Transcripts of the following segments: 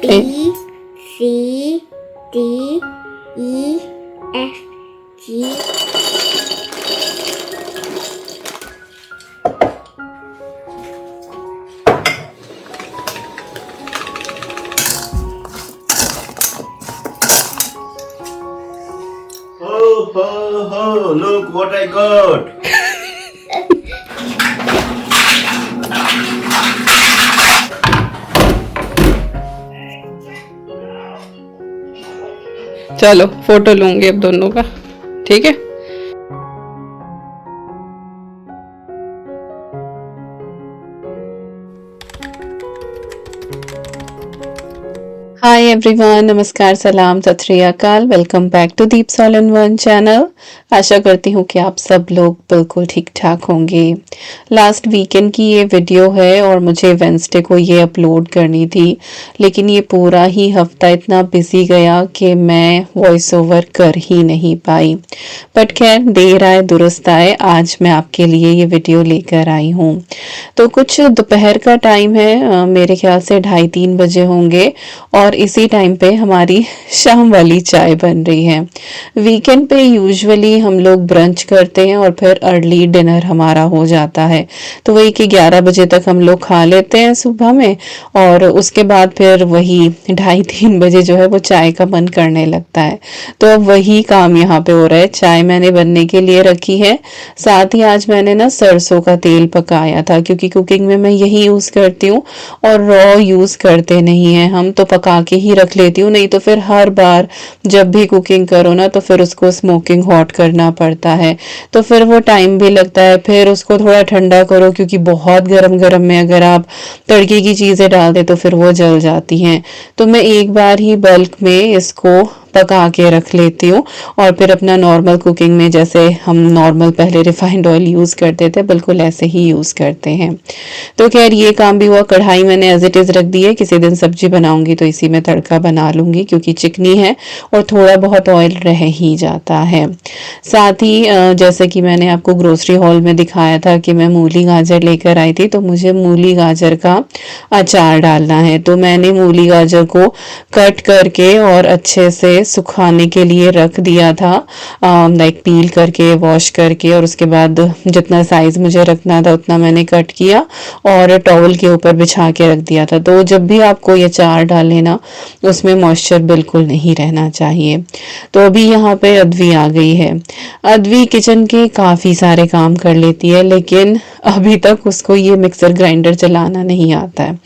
B C D E F G Ho, ho, ho, look what I got. चलो photo लूंगी अब दोनों का, ठीक है। हाय एवरीवन, नमस्कार, सलाम, सत श्री अकाल। Welcome back to Deep's all in one channel. आशा करती हूँ कि आप सब लोग बिल्कुल ठीक ठाक होंगे। लास्ट वीकेंड की ये वीडियो है और मुझे वेंसडे को ये अपलोड करनी थी, लेकिन ये पूरा ही हफ्ता इतना बिजी गया कि मैं वॉइस ओवर कर ही नहीं पाई। बट खैर, देर आए दुरुस्त आए, आज मैं आपके लिए ये वीडियो लेकर आई हूँ। तो कुछ दोपहर का टाइम है, मेरे ख्याल से 2:30-3 बजे होंगे और इसी टाइम पे हमारी शाम वाली चाय बन रही है। वीकेंड पे यूजुअली हम लोग ब्रंच करते हैं और फिर अर्ली डिनर हमारा हो जाता है, तो वही कि 11 बजे तक हम लोग खा लेते हैं सुबह में, और उसके बाद फिर वही 2:30-3 बजे जो है वो चाय का मन करने लगता है। तो अब वही काम यहाँ पे हो रहा है। चाय मैंने बनने के लिए रखी है, साथ ही आज मैंने ना सरसों का तेल पकाया था, क्योंकि कुकिंग में मैं यही यूज़ करती हूँ और रॉ यूज़ करते नहीं हैं हम, तो पका के ही रख लेती हूँ। नहीं तो फिर हर बार जब भी कुकिंग करो ना तो फिर उसको स्मोकिंग हॉट करना पड़ता है, तो फिर वो टाइम भी लगता है। फिर उसको थोड़ा ठंडा करो, क्योंकि बहुत गरम गरम में अगर आप तड़के की चीज़ें डाल दे तो फिर वो जल जाती हैं। तो मैं एक बार ही बल्क में इसको पका के रख लेती हूँ और फिर अपना नॉर्मल कुकिंग में, जैसे हम नॉर्मल पहले रिफाइंड ऑयल यूज़ करते थे, बिल्कुल ऐसे ही यूज़ करते हैं। तो खैर ये काम भी हुआ। कढ़ाई मैंने एज इट इज़ रख दी है, किसी दिन सब्जी बनाऊंगी तो इसी में तड़का बना लूंगी, क्योंकि चिकनी है और थोड़ा बहुत ऑयल रह ही जाता है। साथ ही जैसे कि मैंने आपको ग्रोसरी हॉल में दिखाया था कि मैं मूली गाजर लेकर आई थी, तो मुझे मूली गाजर का अचार डालना है। तो मैंने मूली गाजर को कट करके और अच्छे से सुखाने के लिए रख दिया था, लाइक पील करके, वॉश करके, और उसके बाद जितना साइज मुझे रखना था उतना मैंने कट किया और टॉवल के ऊपर बिछा के रख दिया था। तो जब भी आप कोई अचार डालें ना, उसमें मॉइस्चर बिल्कुल नहीं रहना चाहिए। तो अभी यहाँ पे अद्वी आ गई है। अद्वी किचन के काफ़ी सारे काम कर लेती है, लेकिन अभी तक उसको ये मिक्सर ग्राइंडर चलाना नहीं आता है।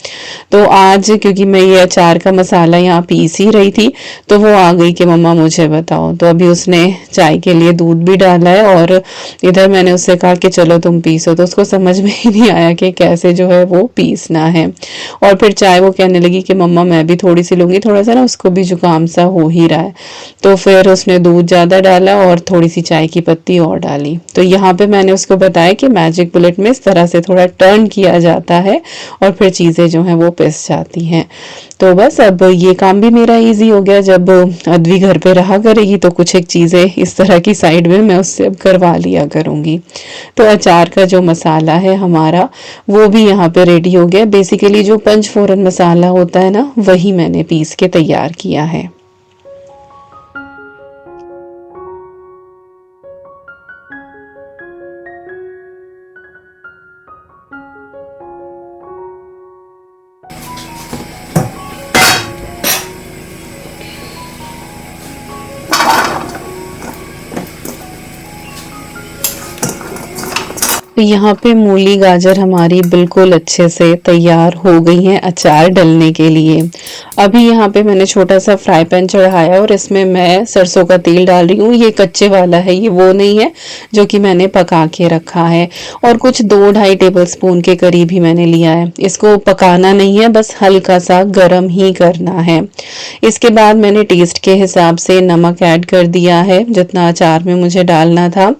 तो आज क्योंकि मैं ये अचार का मसाला यहाँ पीस ही रही थी, तो वो आ गई कि मम्मा मुझे बताओ। तो अभी उसने चाय के लिए दूध भी डाला है और इधर मैंने उससे कहा कि चलो तुम पीसो, तो उसको समझ में ही नहीं आया कि कैसे जो है वो पीसना है। और फिर चाय वो कहने लगी कि मम्मा मैं भी थोड़ी सी लूँगी, थोड़ा सा ना उसको भी जुकाम सा हो ही रहा है। तो फिर उसने दूध ज़्यादा डाला और थोड़ी सी चाय की पत्ती और डाली। तो यहाँ पे मैंने उसको बताया कि मैजिक बुलेट में इस तरह से थोड़ा टर्न किया जाता है और फिर चीज़ें जो हैं वो पिस जाती हैं। तो बस अब ये काम भी मेरा इजी हो गया। जब अद्वी घर पे रहा करेगी तो कुछ एक चीज़ें इस तरह की साइड में मैं उससे अब करवा लिया करूँगी। तो अचार का जो मसाला है हमारा, वो भी यहाँ पे रेडी हो गया। बेसिकली जो पंचफोरन मसाला होता है ना, वही मैंने पीस के तैयार किया है। तो यहाँ पे मूली गाजर हमारी बिल्कुल अच्छे से तैयार हो गई हैं अचार डलने के लिए। अभी यहाँ पे मैंने छोटा सा फ्राई पैन चढ़ाया और इसमें मैं सरसों का तेल डाल रही हूँ। ये कच्चे वाला है, ये वो नहीं है जो कि मैंने पका के रखा है। और कुछ 2-2.5 टेबल स्पून के करीब ही मैंने लिया है। इसको पकाना नहीं है, बस हल्का सा गर्म ही करना है। इसके बाद मैंने टेस्ट के हिसाब से नमक ऐड कर दिया है, जितना अचार में मुझे डालना था।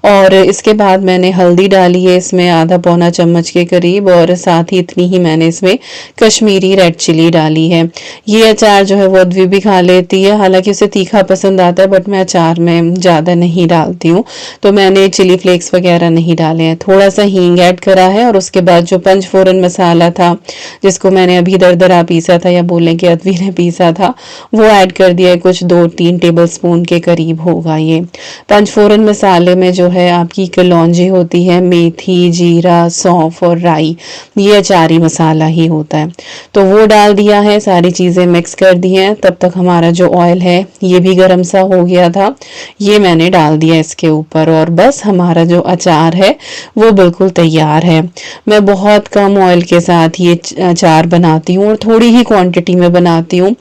और इसके बाद मैंने हल्दी डाली डाली है इसमें आधा पौना चम्मच के करीब, और साथ ही इतनी ही मैंने इसमें कश्मीरी रेड चिली डाली है। ये अचार जो है वो अद्वी भी खा लेती है, हालांकि उसे तीखा पसंद आता है, बट मैं अचार में ज़्यादा नहीं डालती हूँ, तो मैंने चिली फ्लेक्स वगैरह नहीं डाले हैं। थोड़ा सा हींग ऐड करा है, और उसके बाद जो पंचफोरन मसाला था जिसको मैंने अभी दरदरा पीसा था, या बोलें कि अद्वी ने पीसा था, वो ऐड कर दिया है। कुछ 2-3 टेबल स्पून के करीब होगा ये। पंचफोरन मसाले में जो है आपकी कलौंजी होती है, मेथी, जीरा, सौंफ और राई, ये अचारी मसाला ही होता है। तो वो डाल दिया है, सारी चीज़ें मिक्स कर दी हैं। तब तक हमारा जो ऑयल है ये भी गर्म सा हो गया था, ये मैंने डाल दिया इसके ऊपर, और बस हमारा जो अचार है वो बिल्कुल तैयार है। मैं बहुत कम ऑयल के साथ ये अचार बनाती हूँ, और थोड़ी ही क्वांटिटी में बनाती हूँ।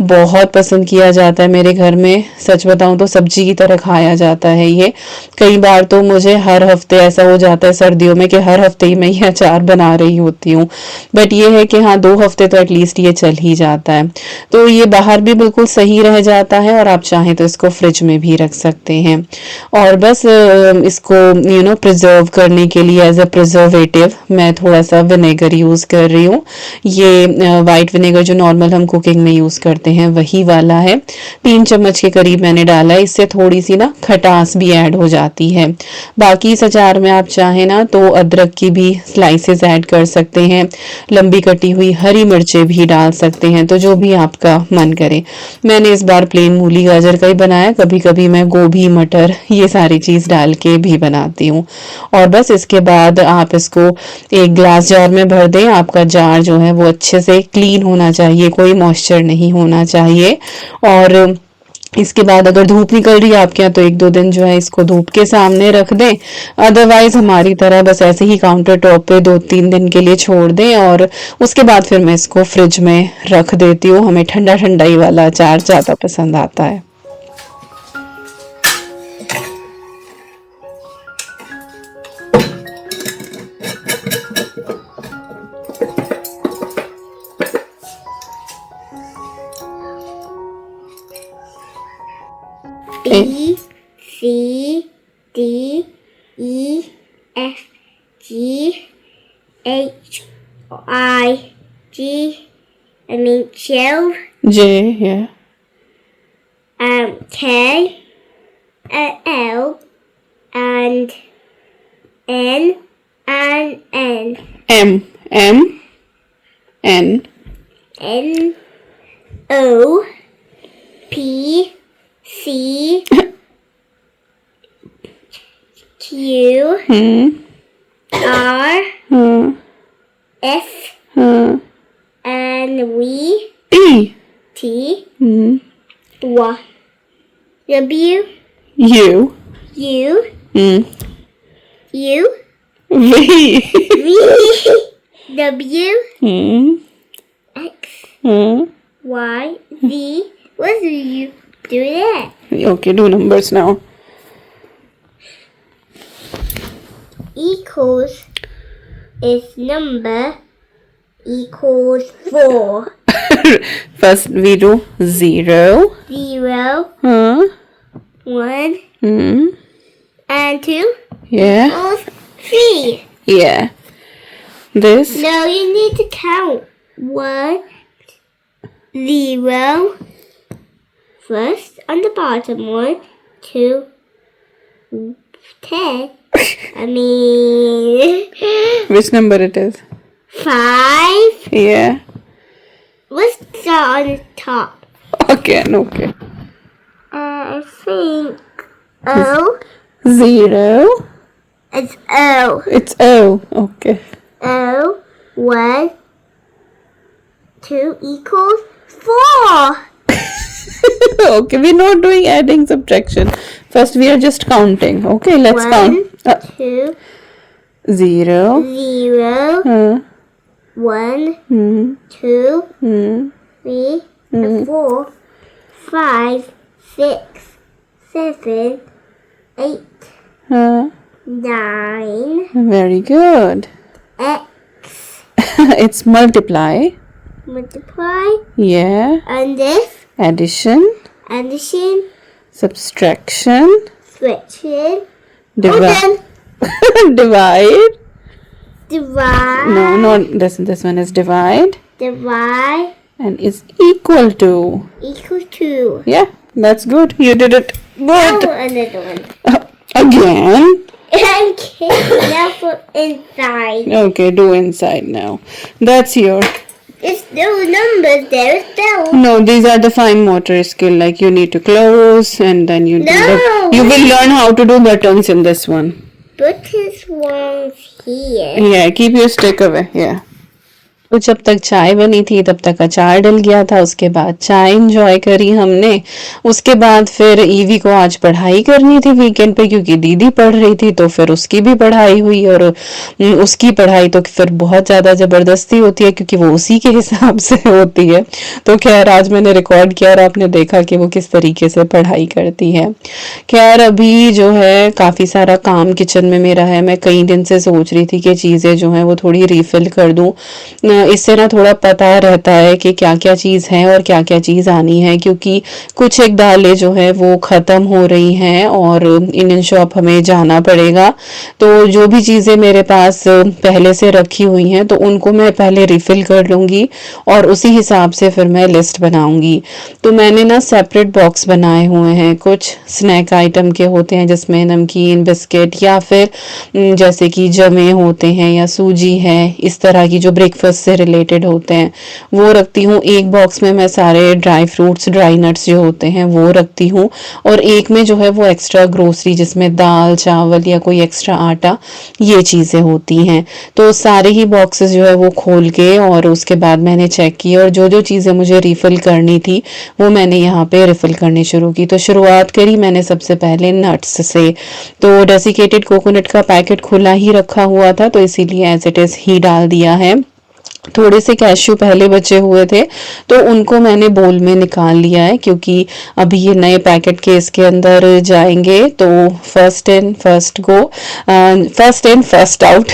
बहुत पसंद किया जाता है मेरे घर में, सच बताऊँ तो सब्जी की तरह खाया जाता है ये। कई बार तो मुझे हर हफ्ते ऐसा हो जाता है सर्दियों में कि हर हफ्ते ही मैं ये अचार बना रही होती हूँ, बट ये है कि हाँ 2 हफ्ते तो एटलीस्ट ये चल ही जाता है। तो ये बाहर भी बिल्कुल सही रह जाता है, और आप चाहें तो इसको फ्रिज में भी रख सकते हैं। और बस इसको प्रिजर्व करने के लिए एज अ प्रिजर्वेटिव मैं थोड़ा सा विनेगर यूज़ कर रही हूँ। ये वाइट विनेगर जो नॉर्मल हम कुकिंग में यूज़ करते हैं वही वाला है। 3 चम्मच के करीब मैंने डाला है, इससे थोड़ी सी ना खटास भी ऐड हो जाती है। बाकी इस अचार में आप चाहें ना तो अदरक की भी स्लाइसेस ऐड कर सकते हैं, लंबी कटी हुई हरी मिर्चें भी डाल सकते हैं, तो जो भी आपका मन करे। मैंने इस बार प्लेन मूली गाजर का ही बनाया, कभी कभी मैं गोभी, मटर, ये सारी चीज़ डाल के भी बनाती हूँ। और बस इसके बाद आप इसको एक ग्लास जार में भर दें। आपका जार जो है वो अच्छे से क्लीन होना चाहिए, कोई मॉइस्चर नहीं होना चाहिए। और इसके बाद अगर धूप निकल रही है आपके यहाँ तो 1-2 दिन जो है इसको धूप के सामने रख दें। अदरवाइज हमारी तरह बस ऐसे ही काउंटर टॉप पे 2-3 दिन के लिए छोड़ दें, और उसके बाद फिर मैं इसको फ्रिज में रख देती हूँ। हमें ठंडा ठंडा ही वाला अचार ज़्यादा पसंद आता है। B C D E F G H I J, J, yeah. K L and N and N M N N O P C Q R S and T T W U U U V V W X Y Z. What do you do that? Okay, do numbers now. Equals is number equals 4. First we do 0, 0, 1, and 2 yeah, equals 3. yeah. This, No, you need to count 1, 0. First on the bottom, 1, 2, 10. I mean, which number it is? 5. Yeah. Let's start on the top. Okay, okay. I think O. 0. It's O. It's O. Okay. O. 1, 2 equals 4. Okay, we're not doing adding subtraction. First we are just counting. Okay, let's 1, count. 2, 0. 0, 1, 2, 3, 4, 5, 6, 7, 8, 9, Very good. X, It's multiply. multiply, Yeah. and this, Addition. addition, Subtraction. subtraction, Divide. then Divide. Divide. No, not this. This one is divide Divide and is equal to. equal to. Yeah, that's good. You did it. Now Good. another one. Again. Okay, now for inside. Okay, do inside now. That's your. It's no numbers there. It's no. No, these are the fine motor skill. Like you need to close and then you do No. you will learn how to do buttons in this one. Put his ones here. Yeah, keep your stick away. Yeah. तो जब तक चाय बनी थी तब तक अचार डल गया था, उसके बाद चाय इंजॉय करी हमने। उसके बाद फिर ईवी को आज पढ़ाई करनी थी वीकेंड पे, क्योंकि दीदी पढ़ रही थी तो फिर उसकी भी पढ़ाई हुई। और उसकी पढ़ाई तो फिर बहुत ज़्यादा ज़बरदस्ती होती है क्योंकि वो उसी के हिसाब से होती है। तो खैर आज मैंने रिकॉर्ड किया और आपने देखा कि वो किस तरीके से पढ़ाई करती है। खैर अभी जो है काफ़ी सारा काम किचन में मेरा है। मैं कई दिन से सोच रही थी कि चीज़ें जो हैं वो थोड़ी रिफ़िल कर दूँ, इससे ना थोड़ा पता रहता है कि क्या क्या चीज़ है और क्या क्या चीज़ आनी है, क्योंकि कुछ एक दालें जो है वो ख़त्म हो रही हैं और इंडियन शॉप हमें जाना पड़ेगा। तो जो भी चीज़ें मेरे पास पहले से रखी हुई हैं तो उनको मैं पहले रिफ़िल कर लूँगी और उसी हिसाब से फिर मैं लिस्ट बनाऊँगी। तो मैंने ना सेपरेट बॉक्स बनाए हुए हैं। कुछ स्नैक आइटम के होते हैं जिसमें नमकीन, बिस्किट या फिर जैसे कि जमे होते हैं या सूजी है, इस तरह की जो ब्रेकफास्ट से रिलेटेड होते हैं वो रखती हूँ। एक बॉक्स में मैं सारे ड्राई फ्रूट्स, ड्राई नट्स जो होते हैं वो रखती हूँ और एक में जो है वो एक्स्ट्रा ग्रोसरी जिसमें दाल, चावल या कोई एक्स्ट्रा आटा, ये चीज़ें होती हैं। तो सारे ही बॉक्सेस जो है वो खोल के और उसके बाद मैंने चेक की और जो जो चीज़ें मुझे रिफ़िल करनी थी वो मैंने यहाँ पे रिफ़िल करनी शुरू की। तो शुरुआत करी मैंने सबसे पहले नट्स से। तो डेसिकेटेड कोकोनट का पैकेट खुला ही रखा हुआ था तो इसीलिए एज इट इज़ ही डाल दिया है। थोड़े से कैश्यू पहले बचे हुए थे तो उनको मैंने बोल में निकाल लिया है, क्योंकि अभी ये नए पैकेट के इसके अंदर जाएंगे तो first in first go, first in first out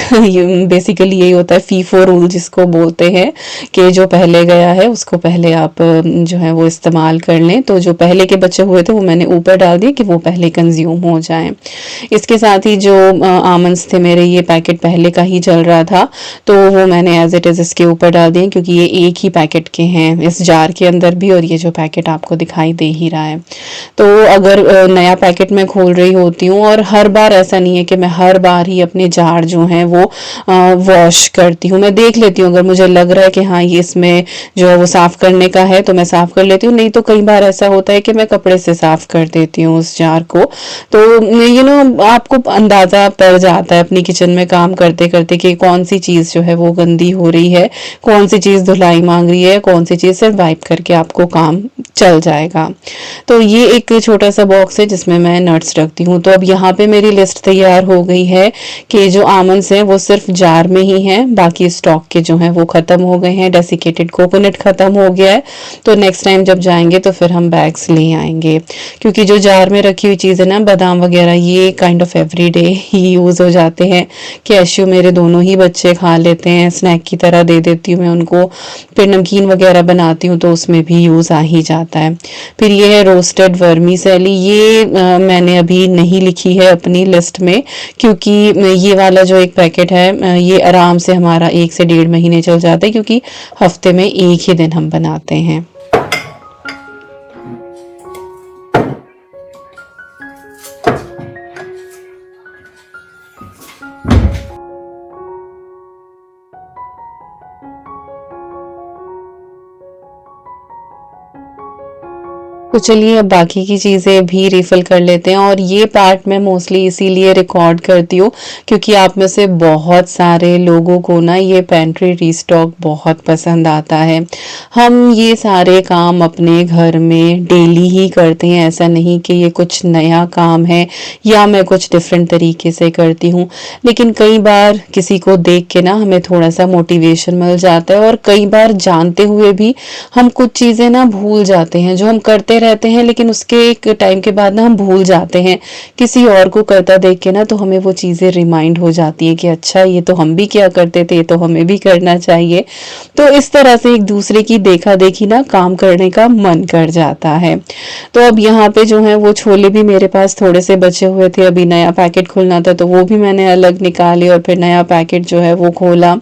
basically यही होता है, फीफो रूल जिसको बोलते हैं कि जो पहले गया है उसको पहले आप जो है वो इस्तेमाल कर लें। तो जो पहले के बचे हुए थे वो मैंने ऊपर डाल दिए कि वो पहले कंज्यूम हो जाएं। इसके साथ ही जो आमंड्स थे मेरे, ये पैकेट पहले का ही चल रहा था तो वो मैंने एज इट इज़ के ऊपर डाल दिए, क्योंकि ये एक ही पैकेट के हैं इस जार के अंदर भी और ये जो पैकेट आपको दिखाई दे ही रहा है। तो अगर नया पैकेट मैं खोल रही होती हूँ, और हर बार ऐसा नहीं है कि मैं हर बार ही अपने जार जो हैं वो वॉश करती हूँ। मैं देख लेती हूँ अगर मुझे लग रहा है कि हाँ ये इसमें जो है वो साफ़ करने का है तो मैं साफ़ कर लेती हूँ, नहीं तो कई बार ऐसा होता है कि मैं कपड़े से साफ़ कर देती हूँ उस जार को। तो आपको अंदाज़ा पड़ जाता है अपनी किचन में काम करते करते कि कौन सी चीज़ जो है वो गंदी हो रही है, कौन सी चीज़ धुलाई मांग रही है, कौन सी चीज़ सिर्फ वाइप करके आपको काम चल जाएगा। तो ये एक छोटा सा बॉक्स है जिसमें मैं नट्स रखती हूँ। तो अब यहाँ पे मेरी लिस्ट तैयार हो गई है कि जो आमंड्स हैं वो सिर्फ जार में ही हैं, बाकी स्टॉक के जो हैं वो ख़त्म हो गए हैं। डेसिकेटेड कोकोनट ख़त्म हो गया है तो नेक्स्ट टाइम जब जाएंगे तो फिर हम बैग्स ले आएंगे, क्योंकि जो जार में रखी हुई चीज़ें ना, बादाम वगैरह, ये kind of everyday he use हो जाते हैं। कैश्यू मेरे दोनों ही बच्चे खा लेते हैं, स्नैक की तरह दे देती हूँ मैं उनको। फिर नमकीन वगैरह बनाती हूँ तो उसमें भी यूज़ आ ही जाता है। फिर ये है रोस्टेड वर्मीसेली, ये मैंने अभी नहीं लिखी है अपनी लिस्ट में, क्योंकि ये वाला जो एक पैकेट है ये आराम से हमारा 1 से 1.5 महीने चल जाता है, क्योंकि हफ्ते में एक ही दिन हम बनाते हैं। तो चलिए अब बाकी की चीज़ें भी रिफ़िल कर लेते हैं। और ये पार्ट मैं मोस्टली इसीलिए रिकॉर्ड करती हूँ क्योंकि आप में से बहुत सारे लोगों को ना ये पेंट्री रीस्टॉक बहुत पसंद आता है। हम ये सारे काम अपने घर में डेली ही करते हैं, ऐसा नहीं कि ये कुछ नया काम है या मैं कुछ डिफरेंट तरीके से करती हूँ। लेकिन कई बार किसी को देख के ना हमें थोड़ा सा मोटिवेशन मिल जाता है, और कई बार जानते हुए भी हम कुछ चीज़ें ना भूल जाते हैं। जो हम करते करते रहते हैं, लेकिन उसके एक टाइम के बाद ना हम भूल जाते हैं। किसी और को करता देख के ना तो हमें वो चीज़ें रिमाइंड हो जाती है कि अच्छा ये तो हम भी किया करते थे, तो हमें भी करना चाहिए। तो इस तरह से एक दूसरे की देखा देखी ना काम करने का मन कर जाता है। तो अब यहाँ पे जो है वो छोले भी मेरे पास थोड़े से बचे हुए थे, अभी नया पैकेट खुलना था तो वो भी मैंने अलग निकाले और फिर नया पैकेट जो है वो खोला।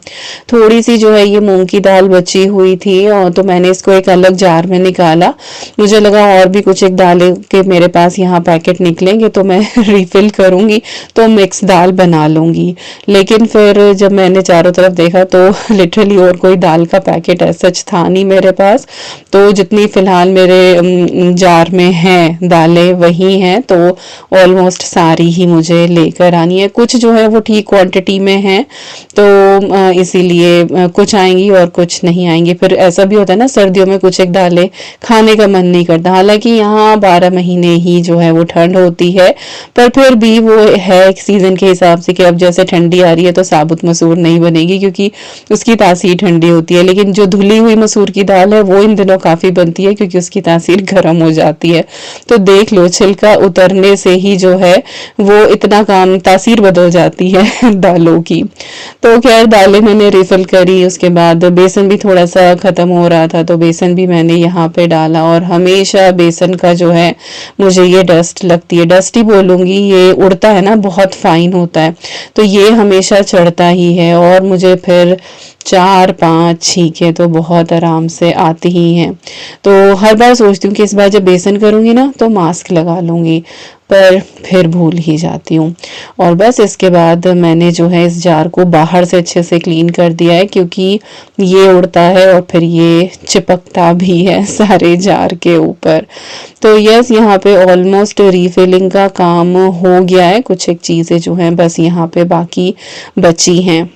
थोड़ी सी जो है ये मूंग की दाल बची हुई थी और तो मैंने इसको एक अलग जार में निकाला। मुझे लगा और भी कुछ एक दाल के मेरे पास यहाँ पैकेट निकलेंगे तो मैं रिफिल करूंगी तो मिक्स दाल बना लूंगी। लेकिन फिर जब मैंने चारों तरफ देखा तो लिटरली और कोई दाल का पैकेट ऐसा सच था नहीं मेरे पास। तो जितनी फिलहाल मेरे जार में हैं दालें वही हैं, तो ऑलमोस्ट सारी ही मुझे लेकर आनी है। कुछ जो है वो ठीक क्वांटिटी में है तो इसीलिए कुछ आएंगी और कुछ नहीं आएंगी। फिर ऐसा भी होता है ना सर्दियों में कुछ एक दालें खाने का मन नहीं करता, हालांकि यहाँ 12 महीने ही जो है वो ठंड होती है, पर फिर भी वो है एक सीजन के हिसाब से कि अब जैसे ठंडी आ रही है तो साबुत मसूर नहीं बनेगी क्योंकि उसकी तासीर ठंडी होती है, लेकिन जो धुली हुई मसूर की दाल है वो इन दिनों काफी बनती है क्योंकि उसकी तासीर गर्म हो जाती है। तो देख लो छिलका उतरने से ही जो है वो इतना काम तासीर बदल जाती है दालों की। तो खैर दालें मैंने रिफिल करी, उसके बाद बेसन भी थोड़ा सा खत्म हो रहा था तो बेसन भी मैंने यहाँ पे डाला। और हमेशा बेसन का जो है मुझे ये डस्ट लगती है, डस्ट ही बोलूंगी, ये उड़ता है ना बहुत फाइन होता है तो ये हमेशा चढ़ता ही है। और मुझे फिर 4-5 छींके तो बहुत आराम से आती ही हैं। तो हर बार सोचती हूँ कि इस बार जब बेसन करूँगी ना तो मास्क लगा लूँगी, पर फिर भूल ही जाती हूँ। और बस इसके बाद मैंने जो है इस जार को बाहर से अच्छे से क्लीन कर दिया है क्योंकि ये उड़ता है और फिर ये चिपकता भी है सारे जार के ऊपर। तो यस यहाँ पे ऑलमोस्ट रीफिलिंग का काम हो गया है, कुछ एक चीज़ें जो हैं बस यहाँ पे बाकी बची हैं।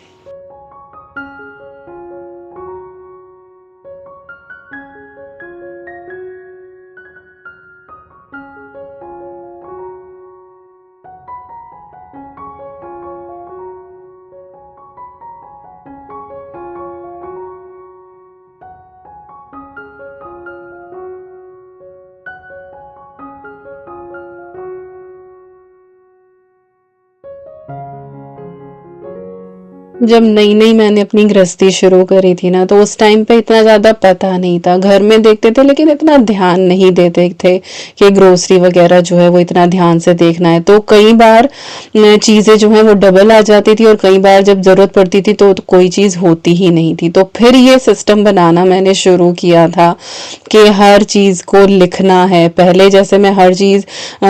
जब नई नई मैंने अपनी गृहस्थी शुरू करी थी ना तो उस टाइम पे इतना ज़्यादा पता नहीं था, घर में देखते थे लेकिन इतना ध्यान नहीं देते थे कि ग्रोसरी वगैरह जो है वो इतना ध्यान से देखना है। तो कई बार चीज़ें जो है वो डबल आ जाती थी और कई बार जब ज़रूरत पड़ती थी तो कोई चीज़ होती ही नहीं थी। तो फिर ये सिस्टम बनाना मैंने शुरू किया था कि हर चीज़ को लिखना है। पहले जैसे मैं हर चीज़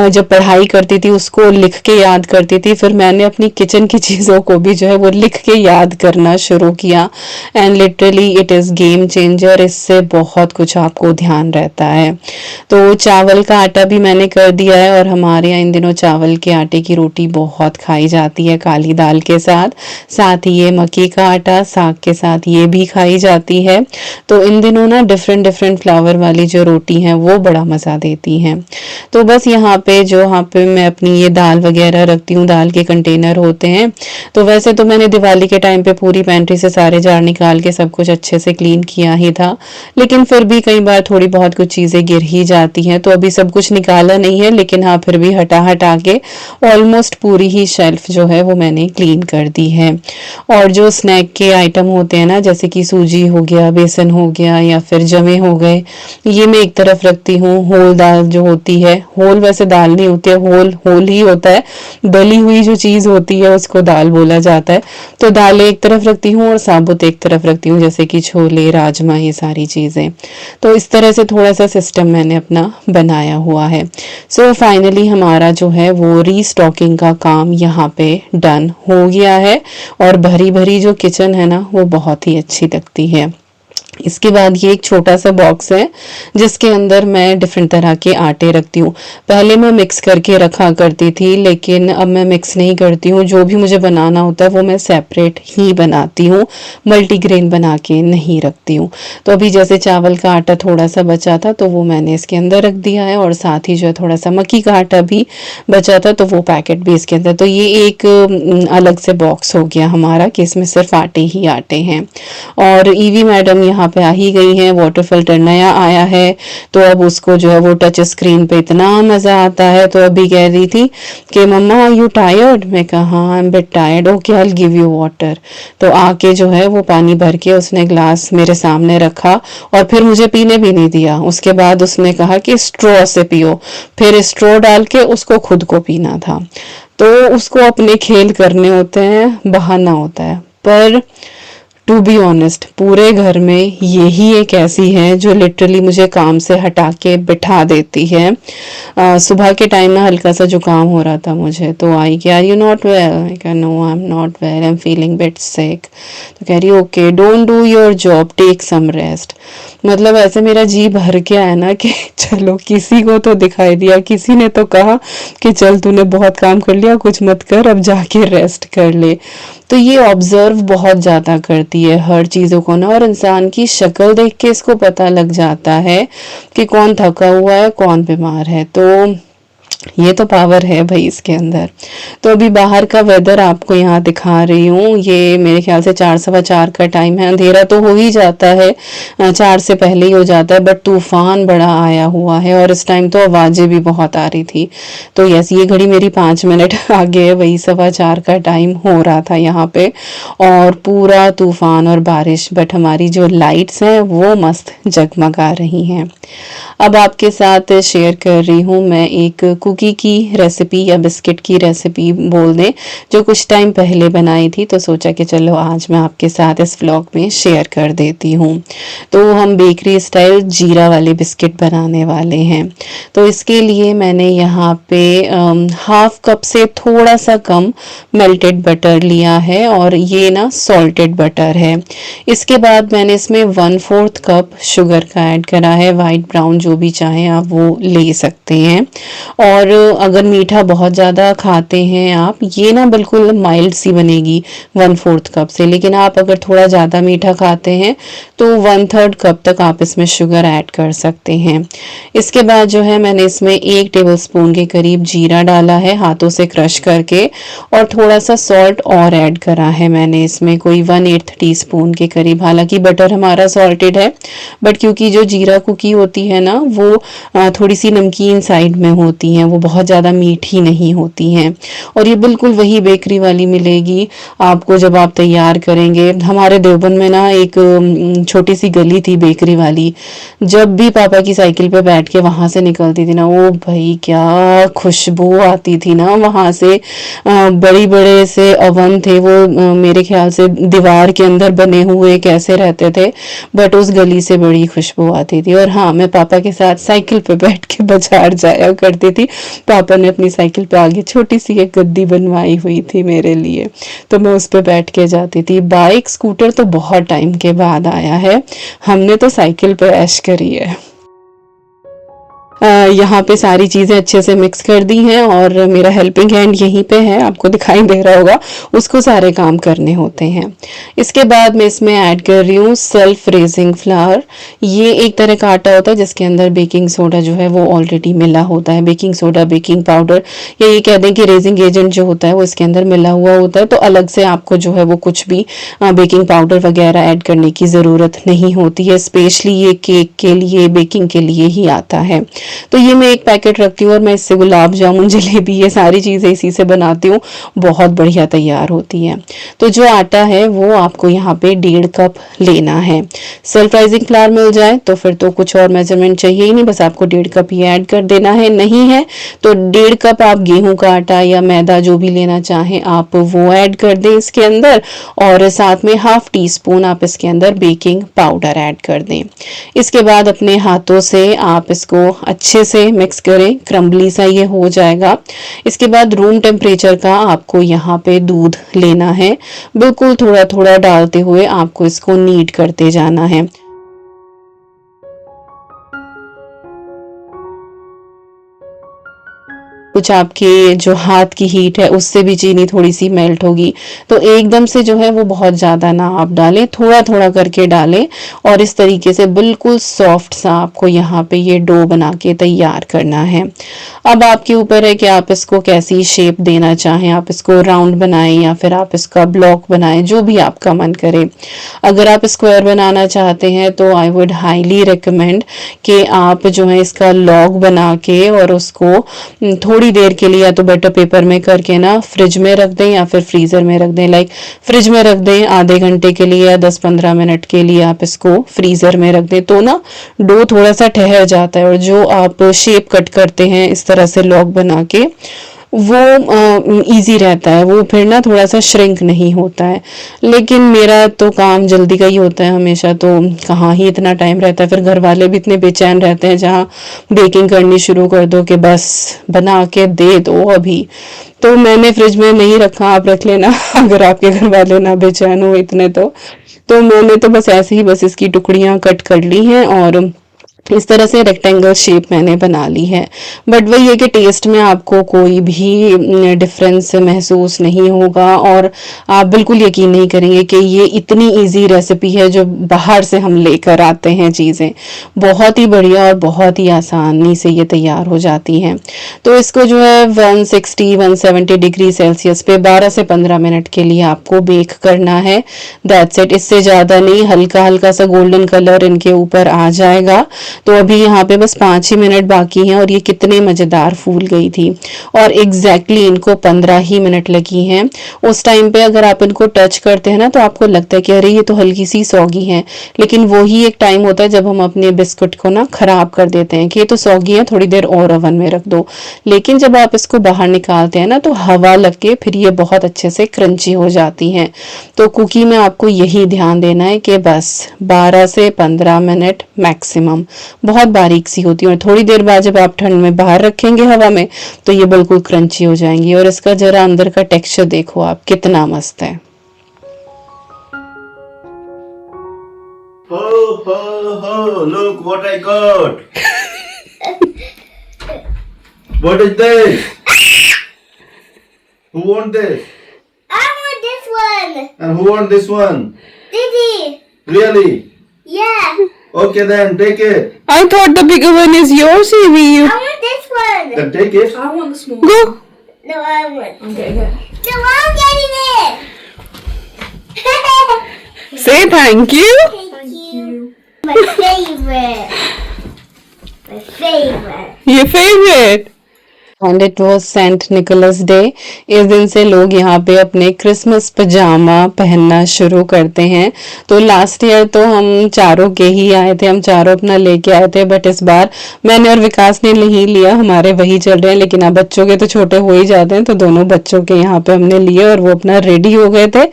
जब पढ़ाई करती थी उसको लिख के याद करती थी, फिर मैंने अपनी किचन की चीज़ों को भी जो है वो लिख के याद करना शुरू किया and literally it is game changer. इससे बहुत कुछ आपको ध्यान रहता है। तो चावल का आटा भी मैंने कर दिया है और हमारे यहाँ इन दिनों चावल के आटे की रोटी बहुत खाई जाती है काली दाल के साथ, साथ ही ये मक्की का आटा साग के साथ ये भी खाई जाती है। तो इन दिनों ना डिफरेंट डिफरेंट फ्लावर वाली जो रोटी है वो बड़ा मज़ा देती हैं। तो बस यहाँ पे मैं अपनी ये दाल वगैरह रखती हूँ, दाल के कंटेनर होते हैं। तो वैसे तो मैंने दिवाली के टाइम पे पूरी पेंट्री से सारे जार निकाल के सब कुछ अच्छे से क्लीन किया ही था, लेकिन फिर भी कई बार थोड़ी बहुत कुछ चीज़ें गिर ही जाती हैं। तो अभी सब कुछ निकाला नहीं है, लेकिन हाँ फिर भी हटा हटा के ऑलमोस्ट पूरी ही शेल्फ जो है वो मैंने क्लीन कर दी है। और जो स्नैक के आइटम होते हैं ना, जैसे कि सूजी हो गया, बेसन हो गया या फिर जमे हो गए, ये मैं एक तरफ रखती हूँ। होल दाल जो होती है, होल वैसे दाल नहीं होती है, होल होल ही होता है, दली हुई जो चीज़ होती है उसको दाल बोला जाता है। तो दालें एक तरफ रखती हूँ और साबुत एक तरफ रखती हूँ, जैसे कि छोले, राजमा, ये सारी चीज़ें। तो इस तरह से थोड़ा सा सिस्टम मैंने अपना बनाया हुआ है। सो फाइनली हमारा जो है वो रीस्टॉकिंग का काम यहाँ पे डन हो गया है और भरी भरी जो किचन है ना वो बहुत ही अच्छी लगती है। इसके बाद ये एक छोटा सा बॉक्स है जिसके अंदर मैं डिफरेंट तरह के आटे रखती हूँ। पहले मैं मिक्स करके रखा करती थी, लेकिन अब मैं मिक्स नहीं करती हूँ। जो भी मुझे बनाना होता है वो मैं सेपरेट ही बनाती हूँ, मल्टीग्रेन बना के नहीं रखती हूँ। तो अभी जैसे चावल का आटा थोड़ा सा बचा था तो वो मैंने इसके अंदर रख दिया है और साथ ही जो है थोड़ा सा मक्की का आटा भी बचा था तो वो पैकेट भी इसके अंदर। तो ये एक अलग से बॉक्स हो गया हमारा कि इसमें सिर्फ आटे ही आटे हैं। और ईवी मैडम यहाँ यहाँ पे आ ही गई हैं। वाटर फिल्टर नया आया है तो अब उसको जो है वो टच स्क्रीन पे इतना मज़ा आता है। तो अभी कह रही थी कि मम्मा आर यू टायर्ड, मैं कहा हाँ I am bit tired, okay I will give you water. तो आके जो है वो पानी भर के उसने ग्लास मेरे सामने रखा और फिर मुझे पीने भी नहीं दिया। उसके बाद उसने कहा कि स्ट्रॉ से पियो, फिर स्ट्रॉ डाल के उसको खुद को पीना था। तो उसको अपने खेल करने होते हैं, बहाना होता है। पर टू बी ऑनेस्ट पूरे घर में यही एक ऐसी है जो लिटरली मुझे काम से हटा के बिठा देती है। सुबह के टाइम ना हल्का सा जुकाम हो रहा था मुझे, तो आई कि are you not well, I कहा no I am not well, I am feeling bit sick. तो कह रही okay don't do your job, take some rest. मतलब ऐसे मेरा जी भर के आया ना कि चलो किसी को तो दिखाई दिया, किसी ने तो कहा कि चल तूने बहुत काम कर लिया, कुछ मत कर, अब जाके रेस्ट कर ले। तो ये ऑब्जर्व बहुत ज़्यादा करती है हर चीज़ों को ना, और इंसान की शक्ल देख के इसको पता लग जाता है कि कौन थका हुआ है कौन बीमार है। तो ये तो पावर है भाई इसके अंदर। तो अभी बाहर का वेदर आपको यहाँ दिखा रही हूँ। ये मेरे ख्याल से 4 सवा 4 का टाइम है, अंधेरा तो हो ही जाता है, 4 से पहले ही हो जाता है, बट तूफान बड़ा आया हुआ है और इस टाइम तो आवाज़ें भी बहुत आ रही थी। तो यस ये घड़ी मेरी 5 मिनट आगे है, वही 4:15 का टाइम हो रहा था यहाँ पे, और पूरा तूफान और बारिश, बट हमारी जो लाइट्स हैं वो मस्त जगमगा रही हैं। अब आपके साथ शेयर कर रही हूँ मैं एक कुकी की रेसिपी या बिस्किट की रेसिपी बोल दें, जो कुछ टाइम पहले बनाई थी। तो सोचा कि चलो आज मैं आपके साथ इस व्लॉग में शेयर कर देती हूँ। तो हम बेकरी स्टाइल जीरा वाले बिस्किट बनाने वाले हैं। तो इसके लिए मैंने यहाँ पे 1/2 कप से थोड़ा सा कम मेल्टेड बटर लिया है, और ये ना सॉल्टेड बटर है। इसके बाद मैंने इसमें 1/4 कप शुगर का ऐड करा है, वाइट ब्राउन जो भी चाहें आप वो ले सकते हैं। और अगर मीठा बहुत ज़्यादा खाते हैं आप, ये ना बिल्कुल माइल्ड सी बनेगी 1/4 कप से, लेकिन आप अगर थोड़ा ज़्यादा मीठा खाते हैं तो 1/3 कप तक आप इसमें शुगर ऐड कर सकते हैं। इसके बाद जो है मैंने इसमें 1 टेबलस्पून के करीब जीरा डाला है हाथों से क्रश करके, और थोड़ा सा सॉल्ट और ऐड करा है मैंने इसमें, कोई 1/8 टीस्पून के करीब। हालांकि बटर हमारा सॉल्टेड है, बट क्योंकि जो जीरा कुकी होती है ना वो थोड़ी सी नमकीन साइड में होती हैं, वो बहुत ज़्यादा मीठी नहीं होती हैं, और ये बिल्कुल वही बेकरी वाली मिलेगी आपको जब आप तैयार करेंगे। हमारे देवबंद में ना एक छोटी सी गली थी बेकरी वाली, जब भी पापा की साइकिल पे बैठ के वहाँ से निकलती थी ना, वो भाई क्या खुशबू आती थी ना वहाँ से। बड़ी बड़े से अवन थे वो, मेरे ख्याल से दीवार के अंदर बने हुए कैसे रहते थे, बट उस गली से बड़ी खुशबू आती थी। और हाँ मैं पापा के साथ साइकिल पे बैठ के बाजार जाया करती थी। पापा ने अपनी साइकिल पे आगे छोटी सी एक गद्दी बनवाई हुई थी मेरे लिए, तो मैं उस पे बैठ के जाती थी। बाइक स्कूटर तो बहुत टाइम के बाद आया है, हमने तो साइकिल पे ऐश करी है। यहाँ पे सारी चीज़ें अच्छे से मिक्स कर दी हैं, और मेरा हेल्पिंग हैंड यहीं पे है, आपको दिखाई दे रहा होगा, उसको सारे काम करने होते हैं। इसके बाद मैं इसमें ऐड कर रही हूँ सेल्फ रेजिंग फ्लावर। ये एक तरह का आटा होता है जिसके अंदर बेकिंग सोडा जो है वो ऑलरेडी मिला होता है, बेकिंग सोडा, बेकिंग पाउडर, या ये कह दें कि रेजिंग एजेंट जो होता है वो इसके अंदर मिला हुआ होता है। तो अलग से आपको जो है वो कुछ भी बेकिंग पाउडर वगैरह ऐड करने की ज़रूरत नहीं होती है, स्पेशली ये केक के लिए, बेकिंग के लिए ही आता है। तो ये मैं एक पैकेट रखती हूँ, और मैं इससे गुलाब जामुन, जलेबी, ये सारी चीज़ें इसी से बनाती हूँ, बहुत बढ़िया तैयार होती है। तो जो आटा है वो आपको यहाँ पे 1.5 कप लेना है। सेल्फ राइजिंग फ्लावर मिल जाए तो फिर तो कुछ और मेजरमेंट चाहिए ही नहीं, बस आपको 1.5 कप ही ऐड कर देना है। नहीं है तो 1.5 कप आप गेहूं का आटा या मैदा जो भी लेना चाहें आप वो ऐड कर दें इसके अंदर, और साथ में 1/2 टीस्पून आप इसके अंदर बेकिंग पाउडर ऐड कर दें। इसके बाद अपने हाथों से आप इसको अच्छे से मिक्स करें, क्रम्बली सा ये हो जाएगा। इसके बाद रूम टेम्परेचर का आपको यहाँ पे दूध लेना है, बिल्कुल थोड़ा थोड़ा डालते हुए आपको इसको नीड करते जाना है। कुछ आपके जो हाथ की हीट है उससे भी चीनी थोड़ी सी मेल्ट होगी। तो एकदम से जो है वो बहुत ज़्यादा ना आप डालें, थोड़ा थोड़ा करके डालें और इस तरीके से बिल्कुल सॉफ्ट सा आपको यहाँ पे ये डो बना के तैयार करना है। अब आपके ऊपर है कि आप इसको कैसी शेप देना चाहें, आप इसको राउंड बनाएं या फिर आप इसका ब्लॉक बनाएं, जो भी आपका मन करे। अगर आप स्क्वायर बनाना चाहते हैं तो आई वुड हाईली रिकमेंड कि आप जो है इसका लॉग बना के और उसको थोड़ी देर के लिए या तो बटर पेपर में करके ना फ्रिज में रख दें या फिर फ्रीजर में रख दें। लाइक फ्रिज में रख दें आधे घंटे के लिए या 10-15 मिनट के लिए आप इसको फ्रीजर में रख दें, तो ना डो थोड़ा सा ठहर जाता है और जो आप शेप कट करते हैं इस तरह से लॉग बना के वो इजी रहता है, वो फिर ना थोड़ा सा श्रिंक नहीं होता है। लेकिन मेरा तो काम जल्दी का ही होता है हमेशा, तो कहाँ ही इतना टाइम रहता है। फिर घर वाले भी इतने बेचैन रहते हैं जहाँ बेकिंग करनी शुरू कर दो कि बस बना के दे दो अभी। तो मैंने फ्रिज में नहीं रखा, आप रख लेना अगर आपके घर वाले ना बेचैन हो इतने। तो मैंने तो बस ऐसे ही बस इसकी टुकड़ियाँ कट कर ली हैं और इस तरह से रेक्टेंगल शेप मैंने बना ली है। बट वही है कि टेस्ट में आपको कोई भी डिफरेंस महसूस नहीं होगा और आप बिल्कुल यकीन नहीं करेंगे कि ये इतनी इजी रेसिपी है जो बाहर से हम लेकर आते हैं चीज़ें। बहुत ही बढ़िया और बहुत ही आसानी से ये तैयार हो जाती हैं। तो इसको जो है 160-170 डिग्री सेल्सियस पे 12 से 15 मिनट के लिए आपको बेक करना है। दैट्स इट, इससे ज़्यादा नहीं। हल्का हल्का सा गोल्डन कलर इनके ऊपर आ जाएगा। तो अभी यहाँ पे बस 5 ही मिनट बाकी हैं और ये कितने मज़ेदार फूल गई थी और एग्जैक्टली इनको 15 ही मिनट लगी हैं। उस टाइम पे अगर आप इनको टच करते हैं ना तो आपको लगता है कि अरे ये तो हल्की सी सौगी है, लेकिन वही एक टाइम होता है जब हम अपने बिस्कुट को ना खराब कर देते हैं कि ये तो सौगी है, थोड़ी देर और ओवन में रख दो। लेकिन जब आप इसको बाहर निकालते हैं ना तो हवा लग के फिर ये बहुत अच्छे से क्रंची हो जाती हैं। तो कुकी में आपको यही ध्यान देना है कि बस 12 से 15 मिनट मैक्सिमम। बहुत बारीक सी होती है और थोड़ी देर बाद जब आप ठंड में बाहर रखेंगे हवा में तो ये बिल्कुल क्रंची हो जाएंगी। और इसका जरा अंदर का टेक्सचर देखो आप, कितना मस्त है। Ho, ho, ho, look what I got. What is this? Who want this? I want this one. And who want this one? Didi. Really? Yeah. Okay then, take it. I thought the bigger one is yours, Evie. I want this one. Then take it. I want the small Go. No, I want. Okay, good. No, I'm getting it. Say thank you. Thank you. My favorite. My favorite. Your favorite. And it was Saint Nicholas day. इस दिन से लोग यहाँ पे अपने Christmas पजामा पहनना शुरू करते हैं। तो लास्ट ईयर तो हम चारों के ही आए थे, हम चारों अपना लेके आए थे, बट इस बार मैंने और विकास ने नहीं लिया, हमारे वही चल रहे हैं। लेकिन अब बच्चों के तो छोटे हो ही जाते हैं, तो दोनों बच्चों के यहाँ पे हमने लिए और वो अपना रेडी हो गए थे।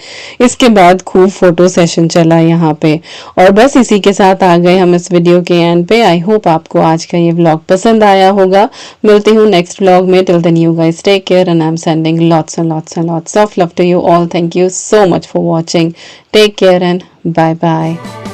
इसके बाद खूब फोटो सेशन चला यहाँ पे और बस इसी के साथ आ गए हम इस वीडियो के एंड पे। आई होप आपको आज का ये व्लॉग पसंद आया होगा। मिलती हूँ नेक्स्ट व्लॉग में। Till then, you guys take care and I'm sending lots and lots and lots of love to you all. Thank you so much for watching. Take care and bye bye.